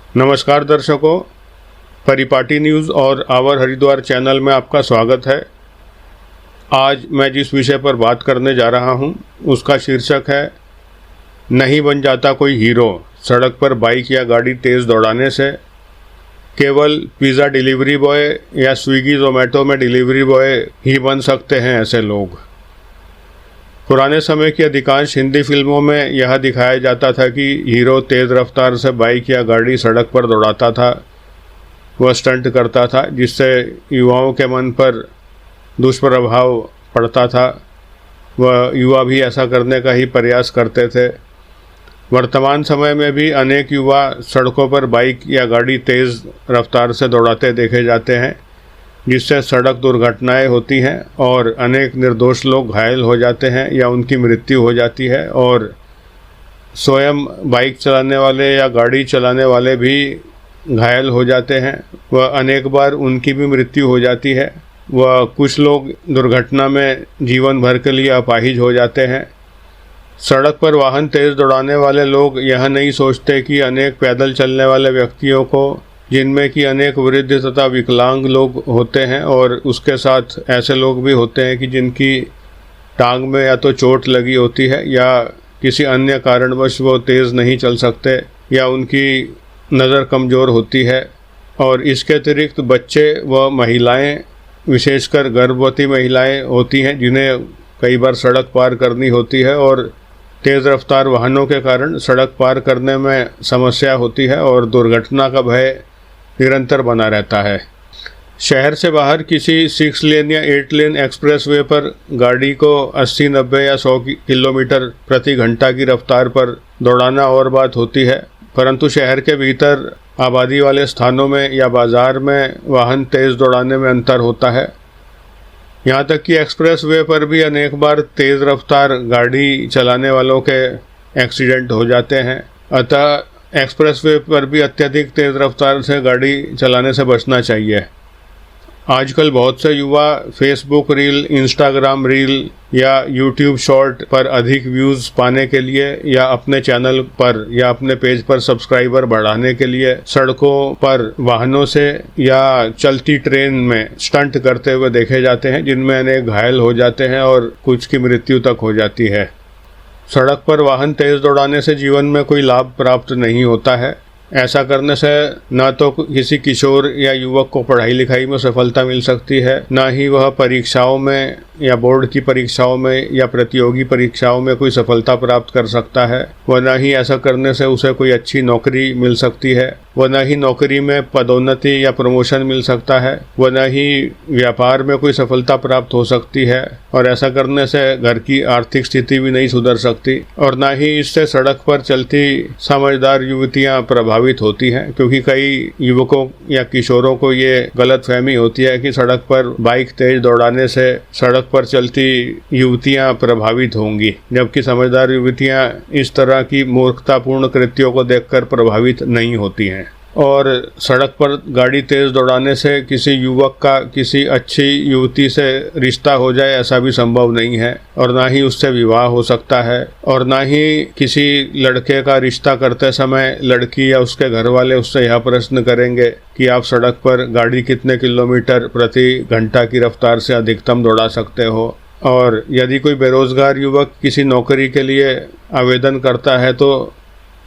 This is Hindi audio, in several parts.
नमस्कार दर्शकों, परिपाटी न्यूज़ और आवर हरिद्वार चैनल में आपका स्वागत है। आज मैं जिस विषय पर बात करने जा रहा हूं, उसका शीर्षक है नहीं बन जाता कोई हीरो, सड़क पर बाइक या गाड़ी तेज़ दौड़ाने से। केवल पिज़्ज़ा डिलीवरी बॉय या स्विगी ज़ोमैटो में डिलीवरी बॉय ही बन सकते हैं ऐसे लोग। पुराने समय की अधिकांश हिंदी फिल्मों में यह दिखाया जाता था कि हीरो तेज़ रफ्तार से बाइक या गाड़ी सड़क पर दौड़ाता था, वह स्टंट करता था, जिससे युवाओं के मन पर दुष्प्रभाव पड़ता था। वह युवा भी ऐसा करने का ही प्रयास करते थे। वर्तमान समय में भी अनेक युवा सड़कों पर बाइक या गाड़ी तेज़ रफ्तार से दौड़ाते देखे जाते हैं, जिससे सड़क दुर्घटनाएं होती हैं और अनेक निर्दोष लोग घायल हो जाते हैं या उनकी मृत्यु हो जाती है। और स्वयं बाइक चलाने वाले या गाड़ी चलाने वाले भी घायल हो जाते हैं, वह अनेक बार उनकी भी मृत्यु हो जाती है। वह कुछ लोग दुर्घटना में जीवन भर के लिए अपाहिज हो जाते हैं। सड़क पर वाहन तेज़ दौड़ाने वाले लोग यह नहीं सोचते कि अनेक पैदल चलने वाले व्यक्तियों को, जिनमें कि अनेक वृद्ध तथा विकलांग लोग होते हैं, और उसके साथ ऐसे लोग भी होते हैं कि जिनकी टांग में या तो चोट लगी होती है या किसी अन्य कारणवश वो तेज़ नहीं चल सकते या उनकी नज़र कमज़ोर होती है। और इसके अतिरिक्त बच्चे व महिलाएं, विशेषकर गर्भवती महिलाएं होती हैं, जिन्हें कई बार सड़क पार करनी होती है और तेज़ रफ्तार वाहनों के कारण सड़क पार करने में समस्या होती है और दुर्घटना का भय निरंतर बना रहता है। शहर से बाहर किसी 6 लेन या 8 लेन एक्सप्रेस वे पर गाड़ी को 80, 90 या 100 किलोमीटर प्रति घंटा की रफ्तार पर दौड़ाना और बात होती है, परंतु शहर के भीतर आबादी वाले स्थानों में या बाज़ार में वाहन तेज़ दौड़ाने में अंतर होता है। यहाँ तक कि एक्सप्रेस वे पर भी अनेक बार तेज़ रफ्तार गाड़ी चलाने वालों के एक्सीडेंट हो जाते हैं। अतः एक्सप्रेस वे पर भी अत्यधिक तेज़ रफ्तार से गाड़ी चलाने से बचना चाहिए। आजकल बहुत से युवा फेसबुक रील, इंस्टाग्राम रील या यूट्यूब शॉर्ट पर अधिक व्यूज़ पाने के लिए या अपने चैनल पर या अपने पेज पर सब्सक्राइबर बढ़ाने के लिए सड़कों पर वाहनों से या चलती ट्रेन में स्टंट करते हुए देखे जाते हैं, जिनमें अनेक घायल हो जाते हैं और कुछ की मृत्यु तक हो जाती है। सड़क पर वाहन तेज़ दौड़ाने से जीवन में कोई लाभ प्राप्त नहीं होता है। ऐसा करने से न तो किसी किशोर या युवक को पढ़ाई लिखाई में सफलता मिल सकती है, न ही वह परीक्षाओं में या बोर्ड की परीक्षाओं में या प्रतियोगी परीक्षाओं में कोई सफलता प्राप्त कर सकता है। व न ही ऐसा करने से उसे कोई अच्छी नौकरी मिल सकती है, व न ही नौकरी में पदोन्नति या प्रमोशन मिल सकता है, व न ही व्यापार में कोई सफलता प्राप्त हो सकती है। और ऐसा करने से घर की आर्थिक स्थिति भी नहीं सुधर सकती, और न ही इससे सड़क पर चलती समझदार युवतियाँ प्रभावित होती हैं, क्योंकि कई युवकों या किशोरों को ये गलतफहमी होती है कि सड़क पर बाइक तेज दौड़ाने से सड़क पर चलती युवतियां प्रभावित होंगी, जबकि समझदार युवतियां इस तरह की मूर्खतापूर्ण कृत्यों को देखकर प्रभावित नहीं होती हैं। और सड़क पर गाड़ी तेज़ दौड़ाने से किसी युवक का किसी अच्छी युवती से रिश्ता हो जाए, ऐसा भी संभव नहीं है, और ना ही उससे विवाह हो सकता है, और ना ही किसी लड़के का रिश्ता करते समय लड़की या उसके घर वाले उससे यह प्रश्न करेंगे कि आप सड़क पर गाड़ी कितने किलोमीटर प्रति घंटा की रफ्तार से अधिकतम दौड़ा सकते हो। और यदि कोई बेरोजगार युवक किसी नौकरी के लिए आवेदन करता है तो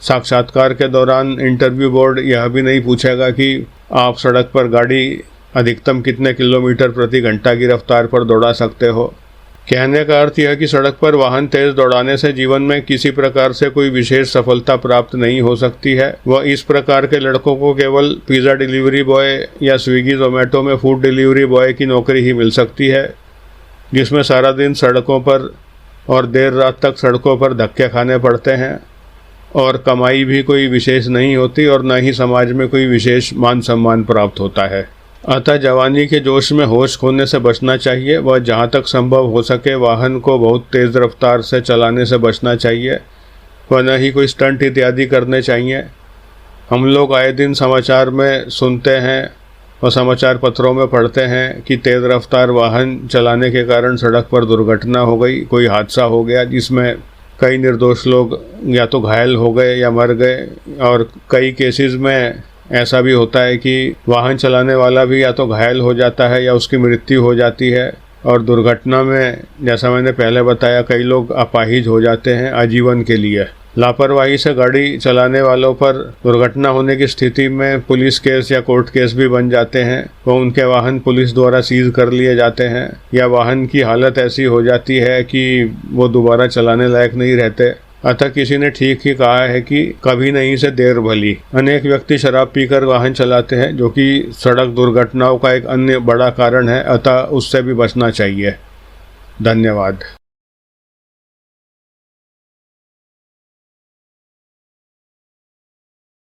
साक्षात्कार के दौरान इंटरव्यू बोर्ड यह भी नहीं पूछेगा कि आप सड़क पर गाड़ी अधिकतम कितने किलोमीटर प्रति घंटा की रफ्तार पर दौड़ा सकते हो। कहने का अर्थ यह कि सड़क पर वाहन तेज़ दौड़ाने से जीवन में किसी प्रकार से कोई विशेष सफलता प्राप्त नहीं हो सकती है। वह इस प्रकार के लड़कों को केवल पिज़्ज़ा डिलीवरी बॉय या स्विगी ज़ोमैटो में फूड डिलीवरी बॉय की नौकरी ही मिल सकती है, जिसमें सारा दिन सड़कों पर और देर रात तक सड़कों पर धक्के खाने पड़ते हैं, और कमाई भी कोई विशेष नहीं होती, और न ही समाज में कोई विशेष मान सम्मान प्राप्त होता है। अतः जवानी के जोश में होश खोने से बचना चाहिए, व जहाँ तक संभव हो सके वाहन को बहुत तेज़ रफ्तार से चलाने से बचना चाहिए, व न ही कोई स्टंट इत्यादि करने चाहिए। हम लोग आए दिन समाचार में सुनते हैं और समाचार पत्रों में पढ़ते हैं कि तेज़ रफ्तार वाहन चलाने के कारण सड़क पर दुर्घटना हो गई, कोई हादसा हो गया जिसमें कई निर्दोष लोग या तो घायल हो गए या मर गए, और कई केसेस में ऐसा भी होता है कि वाहन चलाने वाला भी या तो घायल हो जाता है या उसकी मृत्यु हो जाती है, और दुर्घटना में जैसा मैंने पहले बताया कई लोग अपाहिज हो जाते हैं आजीवन के लिए। लापरवाही से गाड़ी चलाने वालों पर दुर्घटना होने की स्थिति में पुलिस केस या कोर्ट केस भी बन जाते हैं। वो उनके वाहन पुलिस द्वारा सीज कर लिए जाते हैं या वाहन की हालत ऐसी हो जाती है कि वो दोबारा चलाने लायक नहीं रहते। अतः किसी ने ठीक ही कहा है कि कभी नहीं से देर भली। अनेक व्यक्ति शराब पीकर वाहन चलाते हैं, जो कि सड़क दुर्घटनाओं का एक अन्य बड़ा कारण है, अतः उससे भी बचना चाहिए। धन्यवाद।